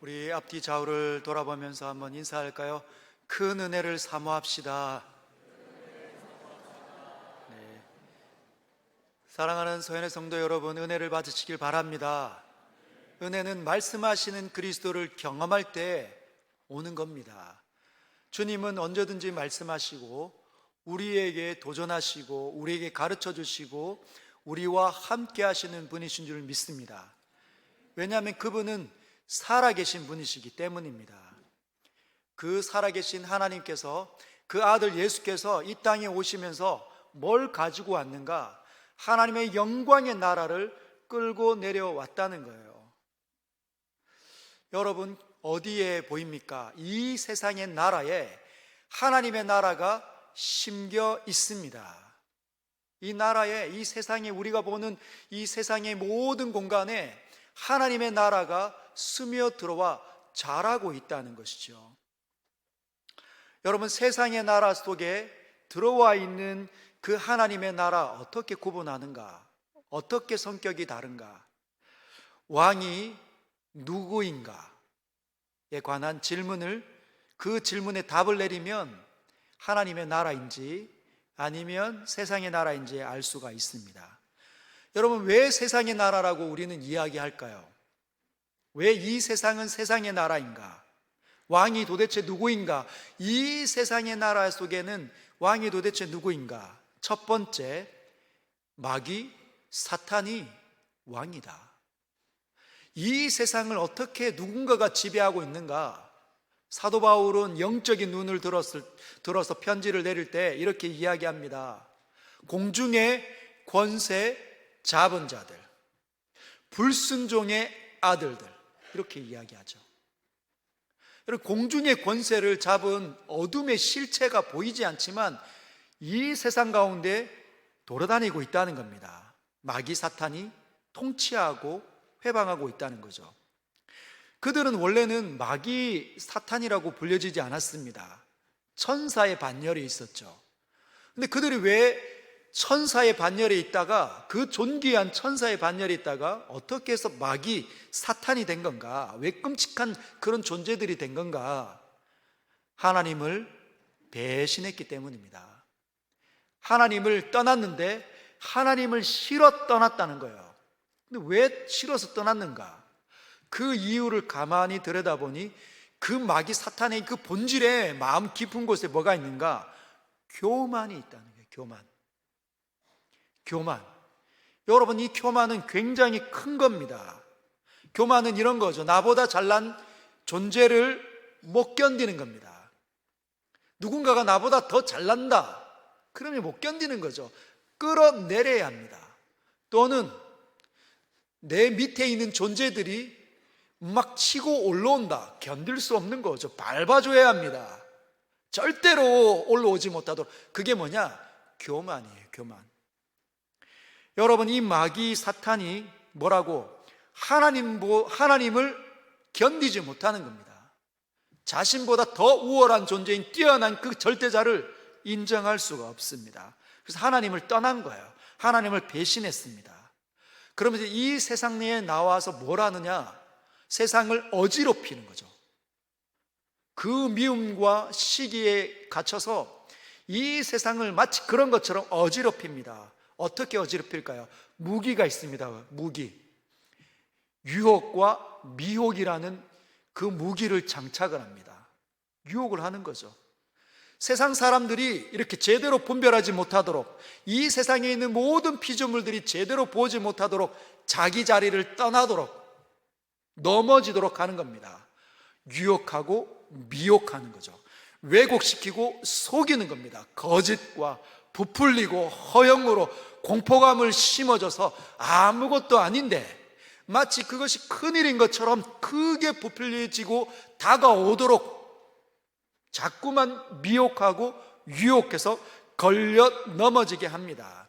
우리 앞뒤 좌우를 돌아보면서 한번 인사할까요? 큰 은혜를 사모합시다. 네. 사랑하는 서현의 성도 여러분, 은혜를 받으시길 바랍니다. 은혜는 말씀하시는 그리스도를 경험할 때 오는 겁니다. 주님은 언제든지 말씀하시고 우리에게 도전하시고 우리에게 가르쳐 주시고 우리와 함께 하시는 분이신 줄 믿습니다. 왜냐하면 그분은 살아계신 분이시기 때문입니다. 그 살아계신 하나님께서, 그 아들 예수께서 이 땅에 오시면서 뭘 가지고 왔는가? 하나님의 영광의 나라를 끌고 내려왔다는 거예요. 여러분, 어디에 보입니까? 이 세상의 나라에 하나님의 나라가 심겨 있습니다. 이 나라에, 이 세상에, 우리가 보는 이 세상의 모든 공간에 하나님의 나라가 스며들어와 자라고 있다는 것이죠. 여러분, 세상의 나라 속에 들어와 있는 그 하나님의 나라 어떻게 구분하는가? 어떻게 성격이 다른가? 왕이 누구인가에 관한 질문을, 그 질문에 답을 내리면 하나님의 나라인지 아니면 세상의 나라인지 알 수가 있습니다. 여러분, 왜 세상의 나라라고 우리는 이야기할까요? 왜 이 세상은 세상의 나라인가? 왕이 도대체 누구인가? 이 세상의 나라 속에는 왕이 도대체 누구인가? 첫 번째, 마귀, 사탄이 왕이다. 이 세상을 어떻게 누군가가 지배하고 있는가? 사도 바울은 영적인 눈을 들어서 편지를 내릴 때 이렇게 이야기합니다. 공중의 권세 잡은 자들, 불순종의 아들들, 이렇게 이야기하죠. 여러분, 공중의 권세를 잡은 어둠의 실체가 보이지 않지만 이 세상 가운데 돌아다니고 있다는 겁니다. 마귀 사탄이 통치하고 회방하고 있다는 거죠. 그들은 원래는 마귀 사탄이라고 불려지지 않았습니다. 천사의 반열에 있었죠. 근데 그들이 왜 천사의 반열에 있다가, 그 존귀한 천사의 반열에 있다가 어떻게 해서 마귀 사탄이 된 건가? 왜 끔찍한 그런 존재들이 된 건가? 하나님을 배신했기 때문입니다. 하나님을 떠났는데 하나님을 싫어 떠났다는 거예요. 근데 왜 싫어서 떠났는가? 그 이유를 가만히 들여다보니 그 마귀 사탄의 그 본질에, 마음 깊은 곳에 뭐가 있는가? 교만이 있다는 거예요. 교만. 여러분, 이 교만은 굉장히 큰 겁니다. 교만은 이런 거죠. 나보다 잘난 존재를 못 견디는 겁니다. 누군가가 나보다 더 잘난다, 그러면 못 견디는 거죠. 끌어내려야 합니다. 또는 내 밑에 있는 존재들이 막 치고 올라온다, 견딜 수 없는 거죠. 밟아줘야 합니다. 절대로 올라오지 못하도록. 그게 뭐냐? 교만이에요. 교만. 여러분, 이 마귀 사탄이 뭐라고? 하나님을 견디지 못하는 겁니다. 자신보다 더 우월한 존재인 뛰어난 그 절대자를 인정할 수가 없습니다. 그래서 하나님을 떠난 거예요. 하나님을 배신했습니다. 그러면서 이 세상 내에 나와서 뭘 하느냐? 세상을 어지럽히는 거죠. 그 미움과 시기에 갇혀서 이 세상을 마치 그런 것처럼 어지럽힙니다. 어떻게 어지럽힐까요? 무기가 있습니다. 무기. 유혹과 미혹이라는 그 무기를 장착을 합니다. 유혹을 하는 거죠. 세상 사람들이 이렇게 제대로 분별하지 못하도록, 이 세상에 있는 모든 피조물들이 제대로 보지 못하도록 자기 자리를 떠나도록, 넘어지도록 하는 겁니다. 유혹하고 미혹하는 거죠. 왜곡시키고 속이는 겁니다. 거짓과 부풀리고 허영으로 공포감을 심어줘서 아무것도 아닌데 마치 그것이 큰일인 것처럼 크게 부풀려지고 다가오도록 자꾸만 미혹하고 유혹해서 걸려 넘어지게 합니다.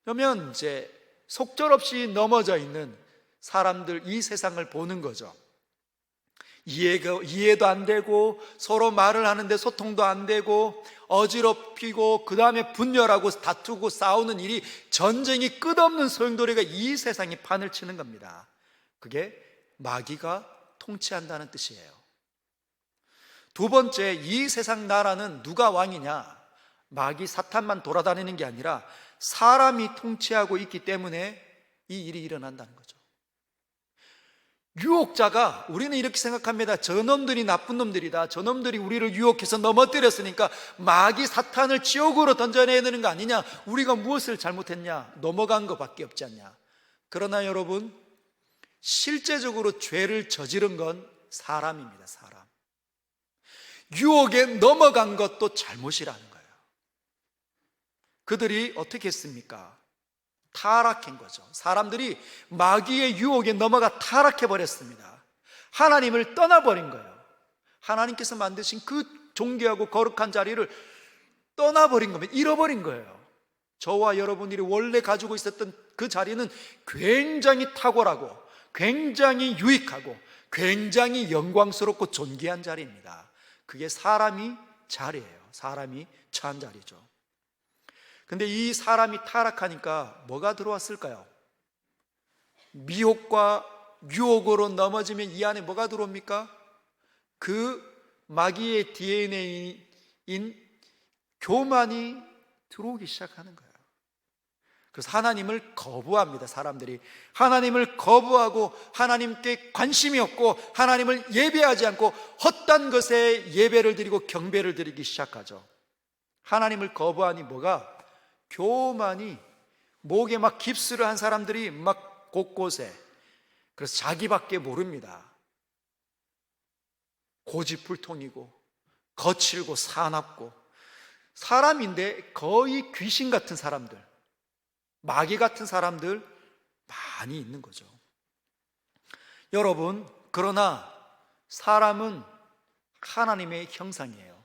그러면 이제 속절없이 넘어져 있는 사람들, 이 세상을 보는 거죠. 이해도 안 되고 서로 말을 하는데 소통도 안 되고 어지럽히고 그 다음에 분열하고 다투고 싸우는 일이, 전쟁이 끝없는 소용돌이가 이 세상에 판을 치는 겁니다. 그게 마귀가 통치한다는 뜻이에요. 두 번째, 이 세상 나라는 누가 왕이냐? 마귀 사탄만 돌아다니는 게 아니라 사람이 통치하고 있기 때문에 이 일이 일어난다는 거죠. 유혹자가, 우리는 이렇게 생각합니다. 저놈들이 나쁜 놈들이다. 저놈들이 우리를 유혹해서 넘어뜨렸으니까 마귀 사탄을 지옥으로 던져내야 되는 거 아니냐? 우리가 무엇을 잘못했냐? 넘어간 것밖에 없지 않냐? 그러나 여러분, 실제적으로 죄를 저지른 건 사람입니다. 사람. 유혹에 넘어간 것도 잘못이라는 거예요. 그들이 어떻게 했습니까? 타락한 거죠. 사람들이 마귀의 유혹에 넘어가 타락해 버렸습니다. 하나님을 떠나버린 거예요. 하나님께서 만드신 그 존귀하고 거룩한 자리를 떠나버린 겁니다. 잃어버린 거예요. 저와 여러분들이 원래 가지고 있었던 그 자리는 굉장히 탁월하고 굉장히 유익하고 굉장히 영광스럽고 존귀한 자리입니다. 그게 사람이 자리예요. 사람이 처한 자리죠. 근데 이 사람이 타락하니까 뭐가 들어왔을까요? 미혹과 유혹으로 넘어지면 이 안에 뭐가 들어옵니까? 그 마귀의 DNA인 교만이 들어오기 시작하는 거예요. 그래서 하나님을 거부합니다. 사람들이 하나님을 거부하고 하나님께 관심이 없고 하나님을 예배하지 않고 헛된 것에 예배를 드리고 경배를 드리기 시작하죠. 하나님을 거부하니 뭐가? 교만이 목에 막 깁스를 한 사람들이 막 곳곳에, 그래서 자기밖에 모릅니다. 고집불통이고 거칠고 사납고 사람인데 거의 귀신 같은 사람들, 마귀 같은 사람들 많이 있는 거죠. 여러분, 그러나 사람은 하나님의 형상이에요.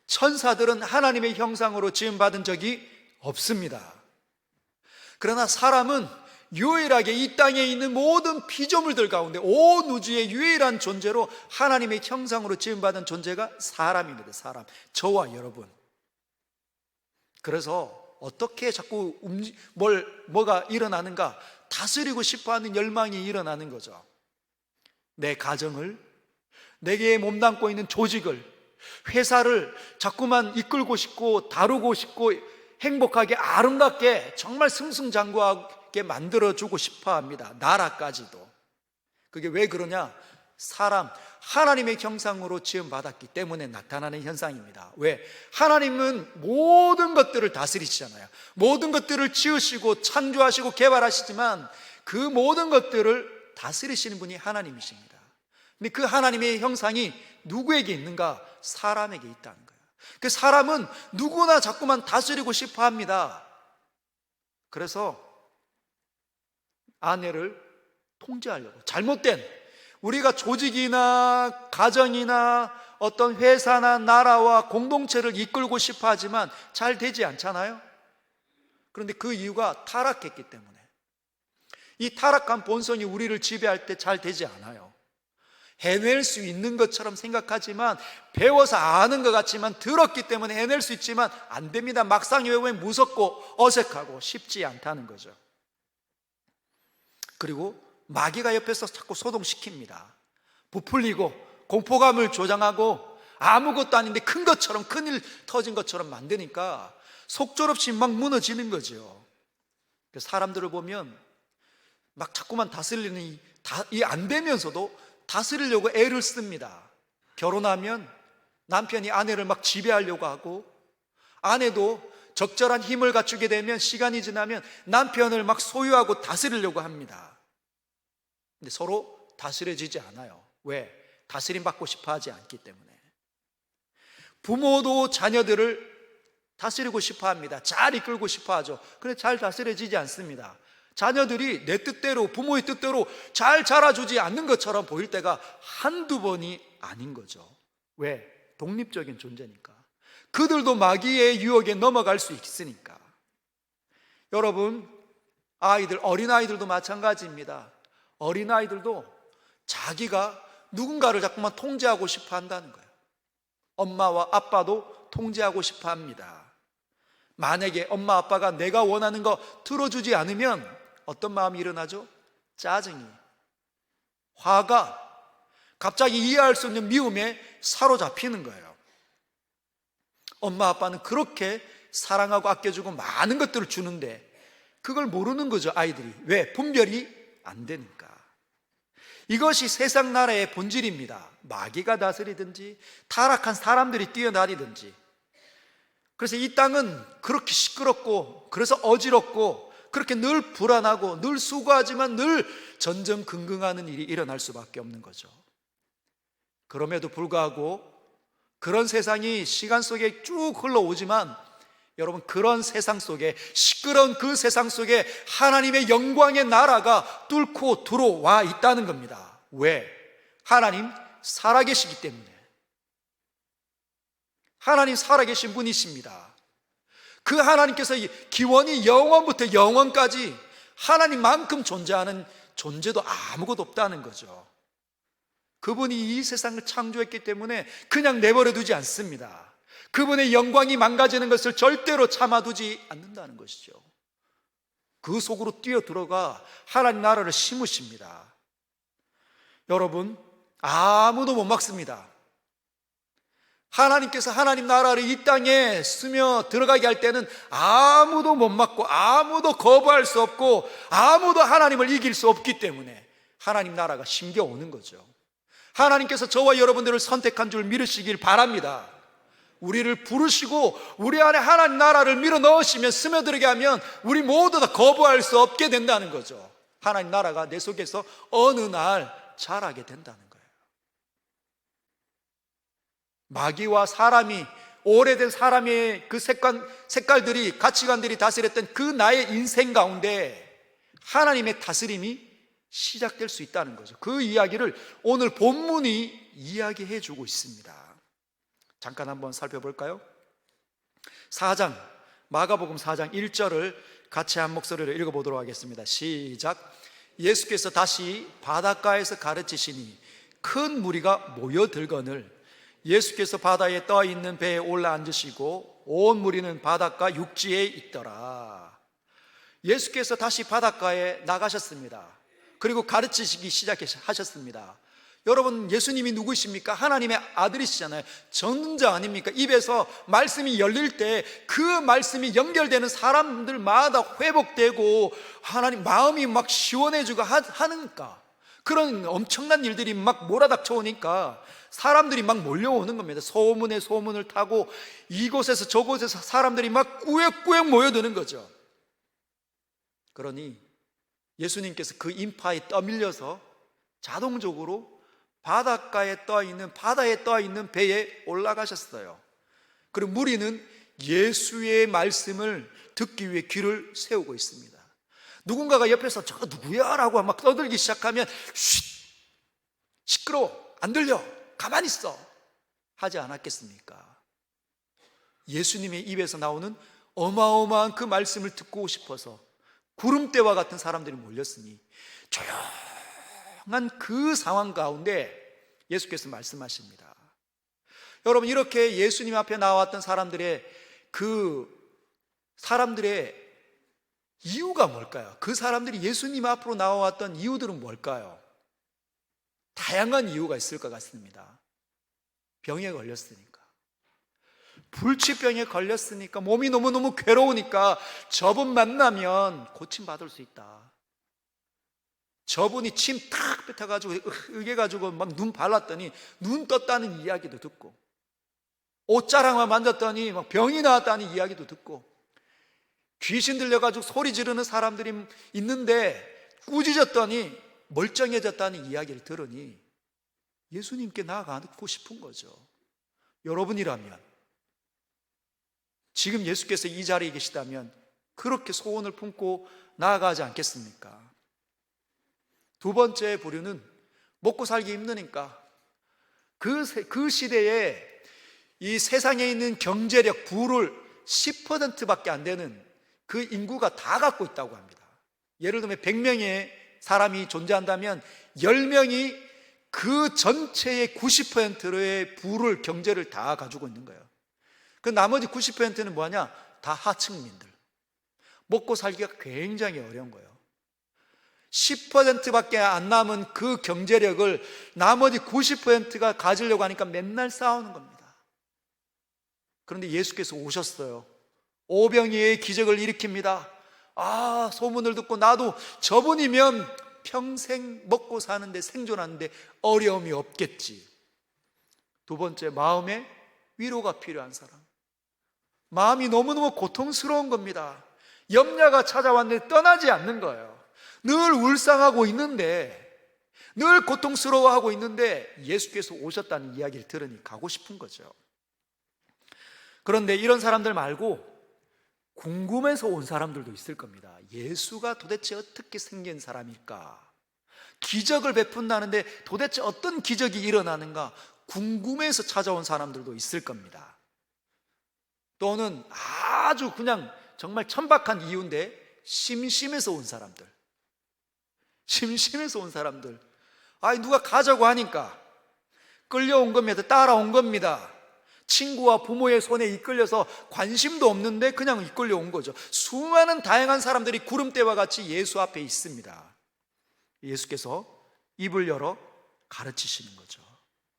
천사들은 하나님의 형상으로 지음받은 적이 없습니다. 그러나 사람은 유일하게 이 땅에 있는 모든 피조물들 가운데 온 우주의 유일한 존재로 하나님의 형상으로 지음받은 존재가 사람입니다. 사람, 저와 여러분. 그래서 어떻게 자꾸 뭐가 일어나는가? 다스리고 싶어하는 열망이 일어나는 거죠. 내 가정을, 내게 몸담고 있는 조직을, 회사를 자꾸만 이끌고 싶고 다루고 싶고 행복하게 아름답게 정말 승승장구하게 만들어주고 싶어합니다. 나라까지도. 그게 왜 그러냐? 사람, 하나님의 형상으로 지음받았기 때문에 나타나는 현상입니다. 왜? 하나님은 모든 것들을 다스리시잖아요. 모든 것들을 지으시고 창조하시고 개발하시지만 그 모든 것들을 다스리시는 분이 하나님이십니다. 근데 그 하나님의 형상이 누구에게 있는가? 사람에게 있다는 거예요. 그 사람은 누구나 자꾸만 다스리고 싶어 합니다. 그래서 아내를 통제하려고, 잘못된, 우리가 조직이나 가정이나 어떤 회사나 나라와 공동체를 이끌고 싶어 하지만 잘 되지 않잖아요. 그런데 그 이유가 타락했기 때문에. 이 타락한 본성이 우리를 지배할 때 잘 되지 않아요. 해낼 수 있는 것처럼 생각하지만, 배워서 아는 것 같지만, 들었기 때문에 해낼 수 있지만 안 됩니다. 막상 외우면 무섭고 어색하고 쉽지 않다는 거죠. 그리고 마귀가 옆에서 자꾸 소동시킵니다. 부풀리고 공포감을 조장하고 아무것도 아닌데 큰 것처럼, 큰일 터진 것처럼 만드니까 속절없이 막 무너지는 거죠. 사람들을 보면 막 자꾸만 다스리는 이 안 되면서도 다스리려고 애를 씁니다. 결혼하면 남편이 아내를 막 지배하려고 하고, 아내도 적절한 힘을 갖추게 되면 시간이 지나면 남편을 막 소유하고 다스리려고 합니다. 근데 서로 다스려지지 않아요. 왜? 다스림 받고 싶어 하지 않기 때문에. 부모도 자녀들을 다스리고 싶어 합니다. 잘 이끌고 싶어 하죠. 그런데 잘 다스려지지 않습니다. 자녀들이 내 뜻대로, 부모의 뜻대로 잘 자라주지 않는 것처럼 보일 때가 한두 번이 아닌 거죠. 왜? 독립적인 존재니까. 그들도 마귀의 유혹에 넘어갈 수 있으니까. 여러분, 어린아이들도 마찬가지입니다. 어린아이들도 자기가 누군가를 자꾸만 통제하고 싶어 한다는 거예요. 엄마와 아빠도 통제하고 싶어 합니다. 만약에 엄마 아빠가 내가 원하는 거 들어주지 않으면 어떤 마음이 일어나죠? 짜증이, 화가. 갑자기 이해할 수 없는 미움에 사로잡히는 거예요. 엄마 아빠는 그렇게 사랑하고 아껴주고 많은 것들을 주는데 그걸 모르는 거죠, 아이들이. 왜? 분별이 안 되니까. 이것이 세상 나라의 본질입니다. 마귀가 다스리든지 타락한 사람들이 뛰어다니든지. 그래서 이 땅은 그렇게 시끄럽고, 그래서 어지럽고, 그렇게 늘 불안하고 늘 수고하지만 늘 전전긍긍하는 일이 일어날 수밖에 없는 거죠. 그럼에도 불구하고 그런 세상이 시간 속에 쭉 흘러오지만 여러분, 그런 세상 속에, 시끄러운 그 세상 속에 하나님의 영광의 나라가 뚫고 들어와 있다는 겁니다. 왜? 하나님 살아계시기 때문에. 하나님 살아계신 분이십니다. 그 하나님께서 기원이 영원부터 영원까지 하나님만큼 존재하는 존재도 아무것도 없다는 거죠. 그분이 이 세상을 창조했기 때문에 그냥 내버려 두지 않습니다. 그분의 영광이 망가지는 것을 절대로 참아두지 않는다는 것이죠. 그 속으로 뛰어들어가 하나님 나라를 심으십니다. 여러분, 아무도 못 막습니다. 하나님께서 하나님 나라를 이 땅에 스며 들어가게 할 때는 아무도 못 막고 아무도 거부할 수 없고 아무도 하나님을 이길 수 없기 때문에 하나님 나라가 심겨오는 거죠. 하나님께서 저와 여러분들을 선택한 줄 믿으시길 바랍니다. 우리를 부르시고 우리 안에 하나님 나라를 밀어 넣으시면, 스며들게 하면 우리 모두 다 거부할 수 없게 된다는 거죠. 하나님 나라가 내 속에서 어느 날 자라게 된다는 거예요. 마귀와 사람이, 오래된 사람의 그 색깔들이, 가치관들이 다스렸던 그 나의 인생 가운데 하나님의 다스림이 시작될 수 있다는 거죠. 그 이야기를 오늘 본문이 이야기해 주고 있습니다. 잠깐 한번 살펴볼까요? 4장, 마가복음 4장 1절을 같이 한 목소리로 읽어보도록 하겠습니다. 시작. 예수께서 다시 바닷가에서 가르치시니 큰 무리가 모여들거늘 예수께서 바다에 떠 있는 배에 올라앉으시고 온 무리는 바닷가 육지에 있더라. 예수께서 다시 바닷가에 나가셨습니다. 그리고 가르치시기 시작하셨습니다. 여러분, 예수님이 누구십니까? 하나님의 아들이시잖아요. 전능자 아닙니까? 입에서 말씀이 열릴 때 그 말씀이 연결되는 사람들마다 회복되고 하나님 마음이 막 시원해지고 하니까, 그런 엄청난 일들이 막 몰아닥쳐 오니까 사람들이 막 몰려오는 겁니다. 소문에 소문을 타고 이곳에서 저곳에서 사람들이 막 꾸역꾸역 모여드는 거죠. 그러니 예수님께서 그 인파에 떠밀려서 자동적으로 바다에 떠 있는 배에 올라가셨어요. 그리고 무리는 예수의 말씀을 듣기 위해 귀를 세우고 있습니다. 누군가가 옆에서 저거 누구야? 라고 막 떠들기 시작하면 쉿! 시끄러워! 안 들려! 가만히 있어! 하지 않았겠습니까? 예수님의 입에서 나오는 어마어마한 그 말씀을 듣고 싶어서 구름대와 같은 사람들이 몰렸으니 조용한 그 상황 가운데 예수께서 말씀하십니다. 여러분, 이렇게 예수님 앞에 나왔던 사람들의 이유가 뭘까요? 그 사람들이 예수님 앞으로 나와왔던 이유들은 뭘까요? 다양한 이유가 있을 것 같습니다. 병에 걸렸으니까, 불치병에 걸렸으니까, 몸이 너무너무 괴로우니까 저분 만나면 고침받을 수 있다. 저분이 침 탁 뱉어가지고 으개가지고 막 눈 발랐더니 눈 떴다는 이야기도 듣고, 옷자락만 만졌더니 막 병이 나왔다는 이야기도 듣고, 귀신 들려가지고 소리 지르는 사람들이 있는데 꾸짖었더니 멀쩡해졌다는 이야기를 들으니 예수님께 나아가고 싶은 거죠. 여러분이라면, 지금 예수께서 이 자리에 계시다면 그렇게 소원을 품고 나아가지 않겠습니까? 두 번째 부류는 먹고 살기 힘드니까 그 시대에 이 세상에 있는 경제력, 부를 10%밖에 안 되는 그 인구가 다 갖고 있다고 합니다. 예를 들면 100명의 사람이 존재한다면 10명이 그 전체의 90%의 부를, 경제를 다 가지고 있는 거예요. 그 나머지 90%는 뭐냐? 다 하층민들. 먹고 살기가 굉장히 어려운 거예요. 10%밖에 안 남은 그 경제력을 나머지 90%가 가지려고 하니까 맨날 싸우는 겁니다. 그런데 예수께서 오셨어요. 오병이어의 기적을 일으킵니다. 소문을 듣고 나도 저분이면 평생 먹고 사는데 생존하는데 어려움이 없겠지. 두 번째, 마음에 위로가 필요한 사람. 마음이 너무너무 고통스러운 겁니다. 염려가 찾아왔는데 떠나지 않는 거예요. 늘 울상하고 있는데, 늘 고통스러워하고 있는데 예수께서 오셨다는 이야기를 들으니 가고 싶은 거죠. 그런데 이런 사람들 말고 궁금해서 온 사람들도 있을 겁니다. 예수가 도대체 어떻게 생긴 사람일까? 기적을 베푼다는데 도대체 어떤 기적이 일어나는가? 궁금해서 찾아온 사람들도 있을 겁니다. 또는 아주 그냥 정말 천박한 이유인데 심심해서 온 사람들. 심심해서 온 사람들. 누가 가자고 하니까 끌려온 겁니다. 따라온 겁니다. 친구와 부모의 손에 이끌려서 관심도 없는데 그냥 이끌려 온 거죠. 수많은 다양한 사람들이 구름대와 같이 예수 앞에 있습니다. 예수께서 입을 열어 가르치시는 거죠.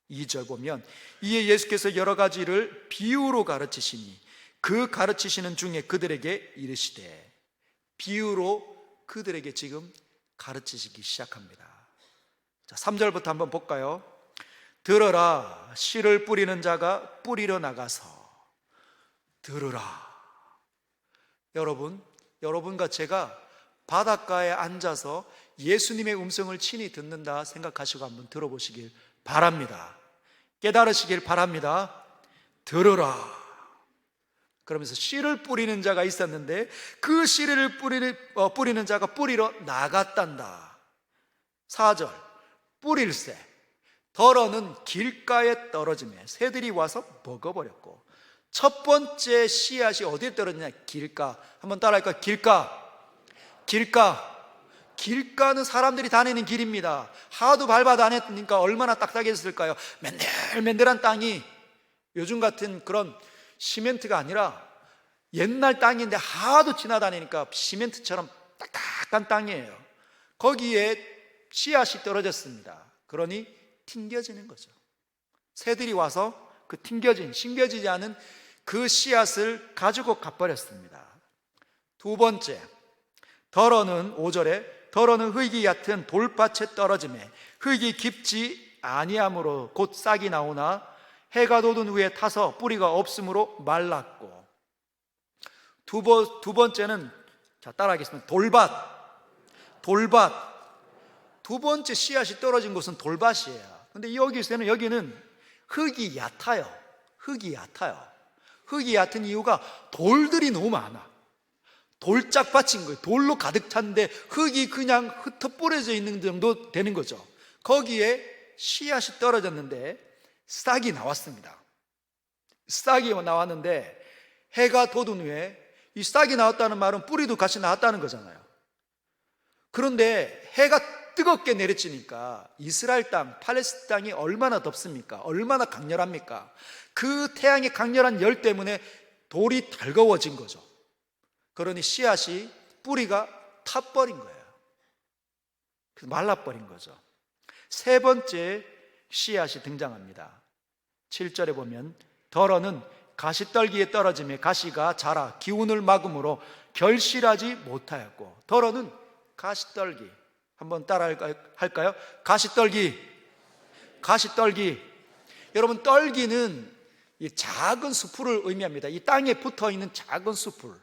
2절 보면 이에 예수께서 여러 가지를 비유로 가르치시니 그 가르치시는 중에 그들에게 이르시되, 비유로 그들에게 지금 가르치시기 시작합니다. 자, 3절부터 한번 볼까요? 들어라, 씨를 뿌리는 자가 뿌리러 나가서. 들으라. 여러분과 제가 바닷가에 앉아서 예수님의 음성을 친히 듣는다 생각하시고 한번 들어보시길 바랍니다. 깨달으시길 바랍니다. 들으라. 그러면서 씨를 뿌리는 자가 있었는데 그 씨를 뿌리는 자가 뿌리러 나갔단다. 4절, 뿌릴새 덜어는 길가에 떨어지며 새들이 와서 먹어버렸고. 첫 번째 씨앗이 어디에 떨어지냐? 길가. 한번 따라할까요? 길가는 사람들이 다니는 길입니다. 하도 밟아 다녔으니까 얼마나 딱딱했을까요? 맨들맨들한 땅이 요즘 같은 그런 시멘트가 아니라 옛날 땅인데 하도 지나다니니까 시멘트처럼 딱딱한 땅이에요. 거기에 씨앗이 떨어졌습니다. 그러니 튕겨지는 거죠. 새들이 와서 그 심겨지지 않은 그 씨앗을 가지고 가버렸습니다. 두 번째, 덜어는 5절에 덜어는 흙이 얕은 돌밭에 떨어지매 흙이 깊지 아니하므로 곧 싹이 나오나 해가 돋은 후에 타서 뿌리가 없으므로 말랐고. 두 번째는, 자, 따라하겠습니다. 돌밭. 두 번째 씨앗이 떨어진 곳은 돌밭이에요. 근데 여기는 흙이 얕아요. 흙이 얕은 이유가 돌들이 너무 많아. 돌짝밭인 거예요. 돌로 가득 찼는데 흙이 그냥 흩어 뿌려져 있는 정도 되는 거죠. 거기에 씨앗이 떨어졌는데 싹이 나왔습니다. 싹이 나왔는데 해가 돋은 후에 이 싹이 나왔다는 말은 뿌리도 같이 나왔다는 거잖아요. 그런데 해가 뜨겁게 내리치니까 이스라엘 땅, 팔레스타인 땅이 얼마나 덥습니까? 얼마나 강렬합니까? 그 태양의 강렬한 열 때문에 돌이 달거워진 거죠. 그러니 씨앗이, 뿌리가 타버린 거예요. 말라버린 거죠. 세 번째 씨앗이 등장합니다. 7절에 보면 덜어는 가시떨기에 떨어지며 가시가 자라 기운을 막음으로 결실하지 못하였고. 덜어는 가시떨기. 한번 따라 할까요? 가시떨기. 여러분, 떨기는 이 작은 수풀을 의미합니다. 이 땅에 붙어 있는 작은 수풀.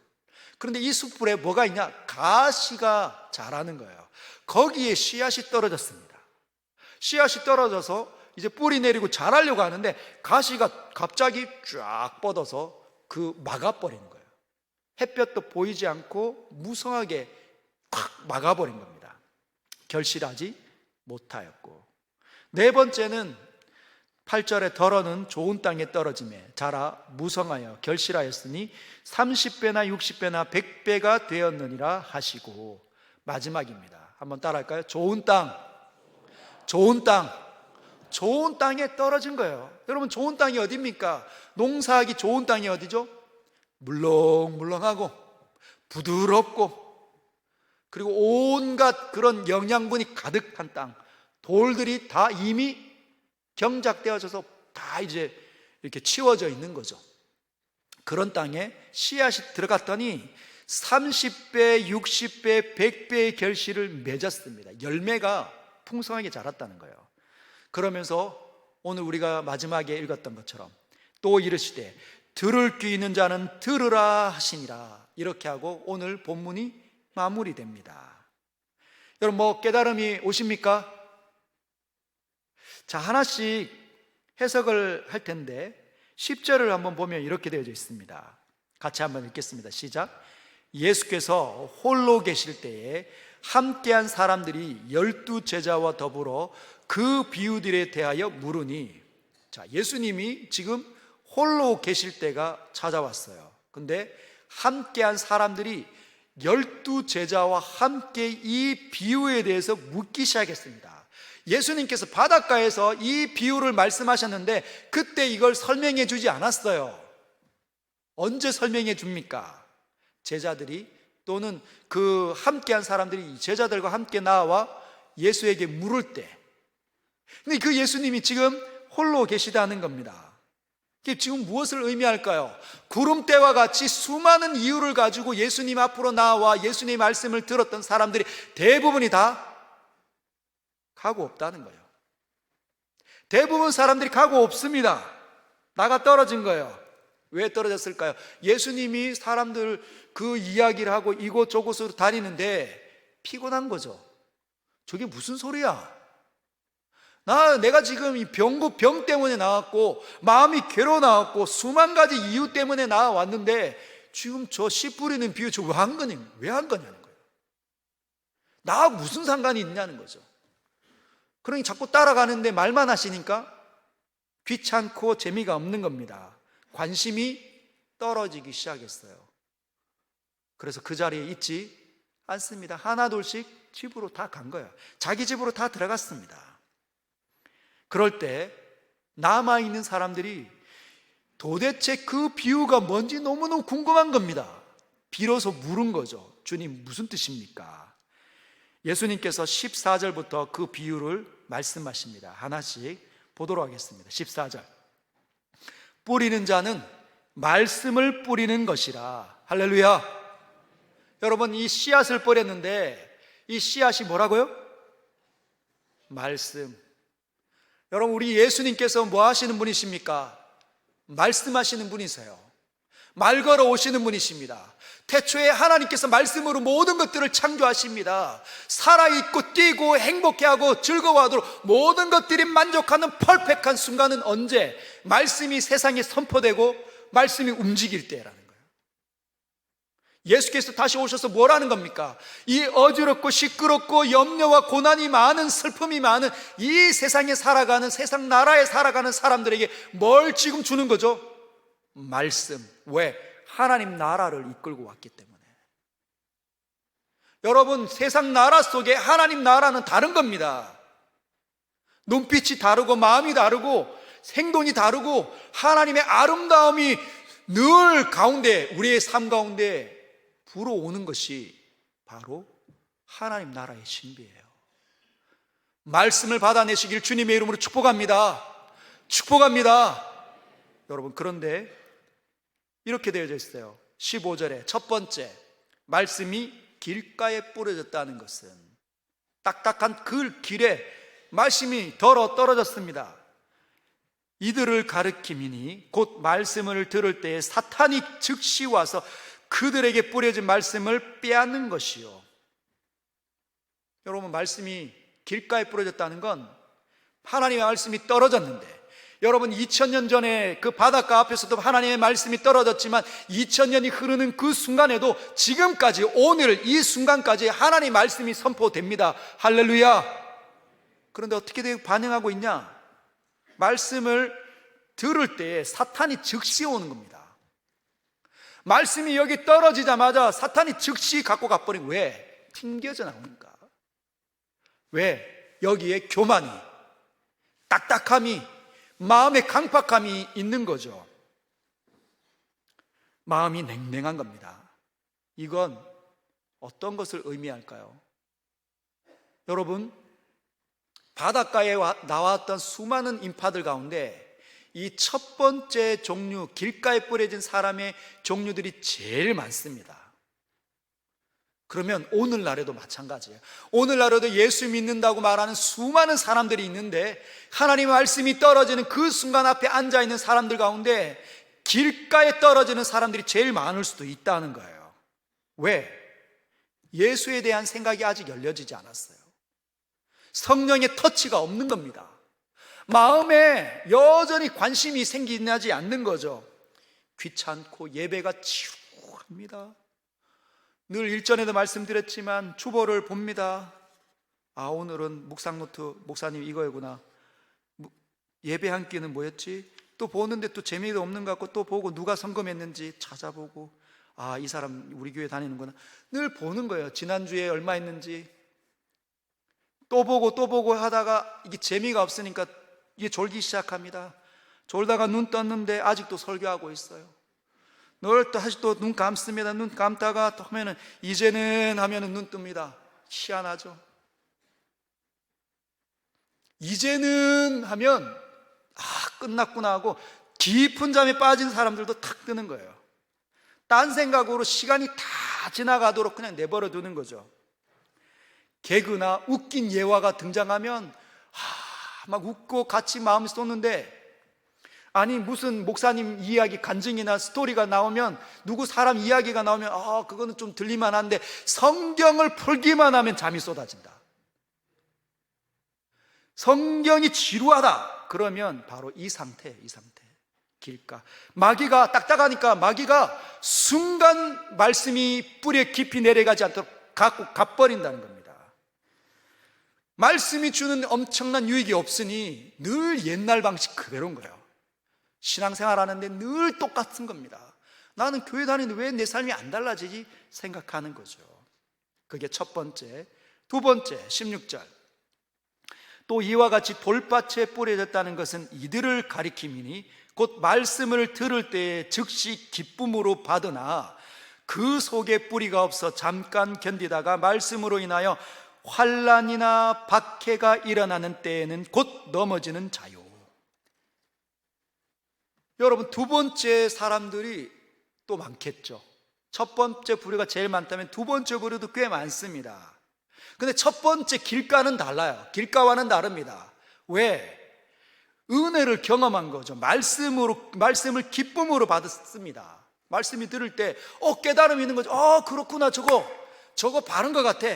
그런데 이 수풀에 뭐가 있냐? 가시가 자라는 거예요. 거기에 씨앗이 떨어졌습니다. 씨앗이 떨어져서 이제 뿌리 내리고 자라려고 하는데 가시가 갑자기 쫙 뻗어서 막아버린 거예요. 햇볕도 보이지 않고 무성하게 확 막아버린 겁니다. 결실하지 못하였고. 네 번째는 8절에 덜어는 좋은 땅에 떨어지매 자라 무성하여 결실하였으니 30배나 60배나 100배가 되었느니라 하시고. 마지막입니다. 한번 따라할까요? 좋은 땅에 떨어진 거예요. 여러분, 좋은 땅이 어디입니까? 농사하기 좋은 땅이 어디죠? 물렁물렁하고 부드럽고, 그리고 온갖 그런 영양분이 가득한 땅, 돌들이 다 이미 경작되어져서 다 이제 이렇게 치워져 있는 거죠. 그런 땅에 씨앗이 들어갔더니 30배, 60배, 100배의 결실을 맺었습니다. 열매가 풍성하게 자랐다는 거예요. 그러면서 오늘 우리가 마지막에 읽었던 것처럼 또 이르시되 들을 귀 있는 자는 들으라 하시니라. 이렇게 하고 오늘 본문이 마무리됩니다. 여러분, 뭐 깨달음이 오십니까? 자, 하나씩 해석을 할 텐데 10절을 한번 보면 이렇게 되어져 있습니다. 같이 한번 읽겠습니다. 시작. 예수께서 홀로 계실 때에 함께한 사람들이 12제자와 더불어 그 비유들에 대하여 물으니, 자, 예수님이 지금 홀로 계실 때가 찾아왔어요. 근데 함께한 사람들이 12제자와 함께 이 비유에 대해서 묻기 시작했습니다. 예수님께서 바닷가에서 이 비유를 말씀하셨는데 그때 이걸 설명해 주지 않았어요. 언제 설명해 줍니까? 제자들이 또는 그 함께한 사람들이 제자들과 함께 나와 예수에게 물을 때, 근데 그 예수님이 지금 홀로 계시다는 겁니다. 이게 지금 무엇을 의미할까요? 구름대와 같이 수많은 이유를 가지고 예수님 앞으로 나와 예수님 말씀을 들었던 사람들이 대부분이 다 가고 없다는 거예요. 대부분 사람들이 가고 없습니다. 나가 떨어진 거예요. 왜 떨어졌을까요? 예수님이 사람들 그 이야기를 하고 이곳저곳으로 다니는데 피곤한 거죠. 저게 무슨 소리야? 내가 지금 이 병 때문에 나왔고 마음이 괴로워 나왔고 수만 가지 이유 때문에 나왔는데 지금 저 씨 뿌리는 비유 저 왜 한 거냐는 거예요. 나하고 무슨 상관이 있냐는 거죠. 그러니 자꾸 따라가는데 말만 하시니까 귀찮고 재미가 없는 겁니다. 관심이 떨어지기 시작했어요. 그래서 그 자리에 있지 않습니다. 하나둘씩 집으로 다 간 거예요. 자기 집으로 다 들어갔습니다. 그럴 때 남아있는 사람들이 도대체 그 비유가 뭔지 너무너무 궁금한 겁니다. 비로소 물은 거죠. 주님, 무슨 뜻입니까? 예수님께서 14절부터 그 비유를 말씀하십니다. 하나씩 보도록 하겠습니다. 14절. 뿌리는 자는 말씀을 뿌리는 것이라. 할렐루야. 여러분, 이 씨앗을 뿌렸는데 이 씨앗이 뭐라고요? 말씀. 여러분, 우리 예수님께서 뭐 하시는 분이십니까? 말씀하시는 분이세요. 말 걸어 오시는 분이십니다. 태초에 하나님께서 말씀으로 모든 것들을 창조하십니다. 살아있고 뛰고 행복해하고 즐거워하도록 모든 것들이 만족하는 퍼펙트한 순간은 언제? 말씀이 세상에 선포되고 말씀이 움직일 때라는 거예요. 예수께서 다시 오셔서 뭐라는 겁니까? 이 어지럽고 시끄럽고 염려와 고난이 많은, 슬픔이 많은 이 세상에 살아가는, 세상 나라에 살아가는 사람들에게 뭘 지금 주는 거죠? 말씀. 왜? 하나님 나라를 이끌고 왔기 때문에. 여러분, 세상 나라 속에 하나님 나라는 다른 겁니다. 눈빛이 다르고 마음이 다르고 행동이 다르고 하나님의 아름다움이 늘 가운데, 우리의 삶 가운데 불어오는 것이 바로 하나님 나라의 신비예요. 말씀을 받아내시길 주님의 이름으로 축복합니다. 축복합니다. 여러분, 그런데 이렇게 되어져 있어요. 15절에 첫 번째, 말씀이 길가에 뿌려졌다는 것은 딱딱한 그 길에 말씀이 덜어 떨어졌습니다. 이들을 가르킴이니 곧 말씀을 들을 때에 사탄이 즉시 와서 그들에게 뿌려진 말씀을 빼앗는 것이요. 여러분, 말씀이 길가에 뿌려졌다는 건 하나님의 말씀이 떨어졌는데, 여러분 2000년 전에 그 바닷가 앞에서도 하나님의 말씀이 떨어졌지만 2000년이 흐르는 그 순간에도 지금까지, 오늘 이 순간까지 하나님의 말씀이 선포됩니다. 할렐루야. 그런데 어떻게 반응하고 있냐? 말씀을 들을 때 사탄이 즉시 오는 겁니다. 말씀이 여기 떨어지자마자 사탄이 즉시 갖고 가버리고, 왜? 튕겨져 나오는가? 왜? 여기에 교만이, 딱딱함이, 마음의 강팍함이 있는 거죠. 마음이 냉랭한 겁니다. 이건 어떤 것을 의미할까요? 여러분, 바닷가에 나왔던 수많은 인파들 가운데 이 첫 번째 종류, 길가에 뿌려진 사람의 종류들이 제일 많습니다. 그러면 오늘날에도 마찬가지예요. 오늘날에도 예수 믿는다고 말하는 수많은 사람들이 있는데 하나님의 말씀이 떨어지는 그 순간 앞에 앉아있는 사람들 가운데 길가에 떨어지는 사람들이 제일 많을 수도 있다는 거예요. 왜? 예수에 대한 생각이 아직 열려지지 않았어요. 성령의 터치가 없는 겁니다. 마음에 여전히 관심이 생기지 않는 거죠. 귀찮고 예배가 지루합니다. 늘 일전에도 말씀드렸지만 주보를 봅니다. 오늘은 묵상노트 목사님 이거구나. 예배 한 끼는 뭐였지? 또 보는데 또 재미도 없는 것 같고 또 보고 누가 선검했는지 찾아보고 이 사람 우리 교회 다니는구나. 늘 보는 거예요. 지난주에 얼마 했는지 또 보고 하다가 이게 재미가 없으니까 이게 졸기 시작합니다. 졸다가 눈 떴는데 아직도 설교하고 있어요. 늘 다시 또 눈 감습니다. 눈 감다가 또 하면은 이제는 하면은 눈 뜹니다. 희한하죠. 이제는 하면 끝났구나 하고 깊은 잠에 빠진 사람들도 탁 뜨는 거예요. 딴 생각으로 시간이 다 지나가도록 그냥 내버려 두는 거죠. 개그나 웃긴 예화가 등장하면 막 웃고 같이 마음 쏟는데, 아니 무슨 목사님 이야기 간증이나 스토리가 나오면, 누구 사람 이야기가 나오면 그거는 좀 들릴만 한데 성경을 풀기만 하면 잠이 쏟아진다. 성경이 지루하다 그러면 바로 이 상태. 길가 마귀가 딱딱하니까 마귀가 순간 말씀이 뿌리에 깊이 내려가지 않도록 갖고 가버린다는 겁니다. 말씀이 주는 엄청난 유익이 없으니 늘 옛날 방식 그대로인 거예요. 신앙생활 하는데 늘 똑같은 겁니다. 나는 교회 다니는데 왜 내 삶이 안 달라지지 생각하는 거죠. 그게 첫 번째. 두 번째 16절, 또 이와 같이 돌밭에 뿌려졌다는 것은 이들을 가리킴이니 곧 말씀을 들을 때에 즉시 기쁨으로 받으나 그 속에 뿌리가 없어 잠깐 견디다가 말씀으로 인하여 환난이나 박해가 일어나는 때에는 곧 넘어지는 자요. 여러분, 두 번째 사람들이 또 많겠죠. 첫 번째 부류가 제일 많다면 두 번째 부류도 꽤 많습니다. 근데 첫 번째 길가는 달라요. 길가와는 다릅니다. 왜? 은혜를 경험한 거죠. 말씀을 기쁨으로 받았습니다. 말씀이 들을 때 깨달음이 있는 거죠. 그렇구나, 저거 바른 것 같아.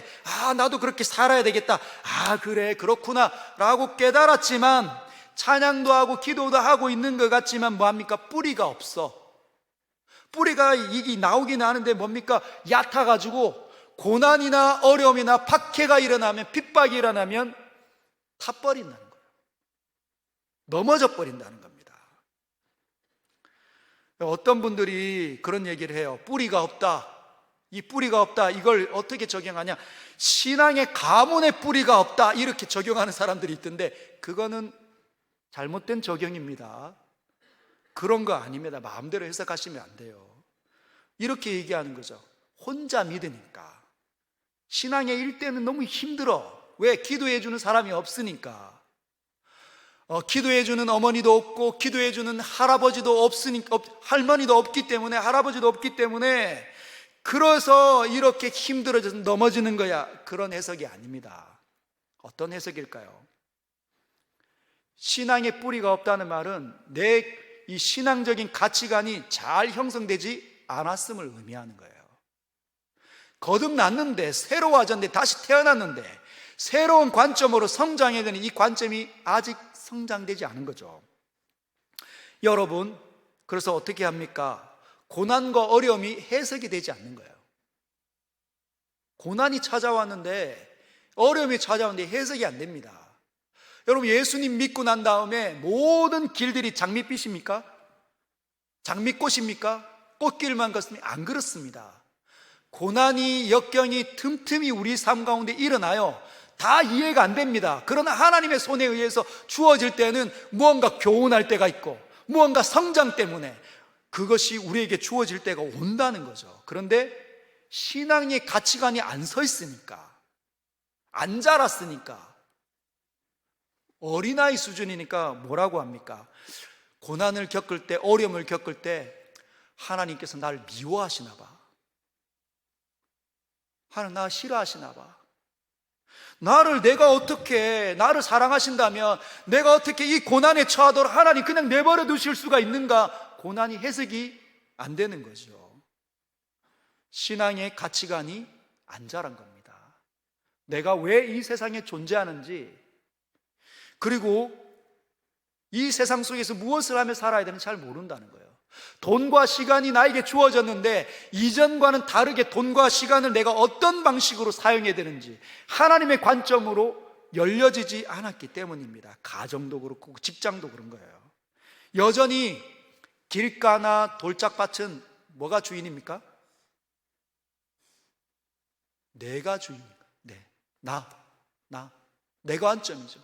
나도 그렇게 살아야 되겠다. 그래, 그렇구나 라고 깨달았지만, 찬양도 하고 기도도 하고 있는 것 같지만 뭐합니까? 뿌리가 없어. 뿌리가 이게 나오긴 하는데 뭡니까? 얕아가지고 고난이나 어려움이나 박해가 일어나면, 핍박이 일어나면 타버린다는 거예요. 넘어져 버린다는 겁니다. 어떤 분들이 그런 얘기를 해요. 뿌리가 없다. 이 뿌리가 없다, 이걸 어떻게 적용하냐? 신앙의 가문의 뿌리가 없다, 이렇게 적용하는 사람들이 있던데 그거는 잘못된 적용입니다. 그런 거 아닙니다. 마음대로 해석하시면 안 돼요. 이렇게 얘기하는 거죠. 혼자 믿으니까. 신앙의 일대는 너무 힘들어. 왜? 기도해 주는 사람이 없으니까. 기도해 주는 어머니도 없고 기도해 주는 할아버지도 없으니까, 할머니도 없기 때문에, 할아버지도 없기 때문에 그래서 이렇게 힘들어져서 넘어지는 거야. 그런 해석이 아닙니다. 어떤 해석일까요? 신앙의 뿌리가 없다는 말은 내 이 신앙적인 가치관이 잘 형성되지 않았음을 의미하는 거예요. 거듭났는데, 새로워졌는데, 다시 태어났는데 새로운 관점으로 성장해야 되는 이 관점이 아직 성장되지 않은 거죠. 여러분, 그래서 어떻게 합니까? 고난과 어려움이 해석이 되지 않는 거예요. 고난이 찾아왔는데, 어려움이 찾아왔는데 해석이 안 됩니다. 여러분, 예수님 믿고 난 다음에 모든 길들이 장밋빛입니까? 장밋꽃입니까? 꽃길만 걷습니까? 안 그렇습니다. 고난이, 역경이 틈틈이 우리 삶 가운데 일어나요. 다 이해가 안 됩니다. 그러나 하나님의 손에 의해서 주어질 때는 무언가 교훈할 때가 있고, 무언가 성장 때문에 그것이 우리에게 주어질 때가 온다는 거죠. 그런데 신앙의 가치관이 안 서 있으니까, 안 자랐으니까, 어린아이 수준이니까 뭐라고 합니까? 고난을 겪을 때, 어려움을 겪을 때 하나님께서 나를 미워하시나 봐. 하나님 나 싫어하시나 봐. 나를 사랑하신다면 내가 어떻게 이 고난에 처하도록 하나님 그냥 내버려 두실 수가 있는가? 고난이 해석이 안 되는 거죠. 신앙의 가치관이 안 자란 겁니다. 내가 왜 이 세상에 존재하는지, 그리고 이 세상 속에서 무엇을 하며 살아야 되는지 잘 모른다는 거예요. 돈과 시간이 나에게 주어졌는데 이전과는 다르게 돈과 시간을 내가 어떤 방식으로 사용해야 되는지 하나님의 관점으로 열려지지 않았기 때문입니다. 가정도 그렇고 직장도 그런 거예요. 여전히 길가나 돌짝밭은 뭐가 주인입니까? 내가 주인입니까? 네, 내가 관점이죠.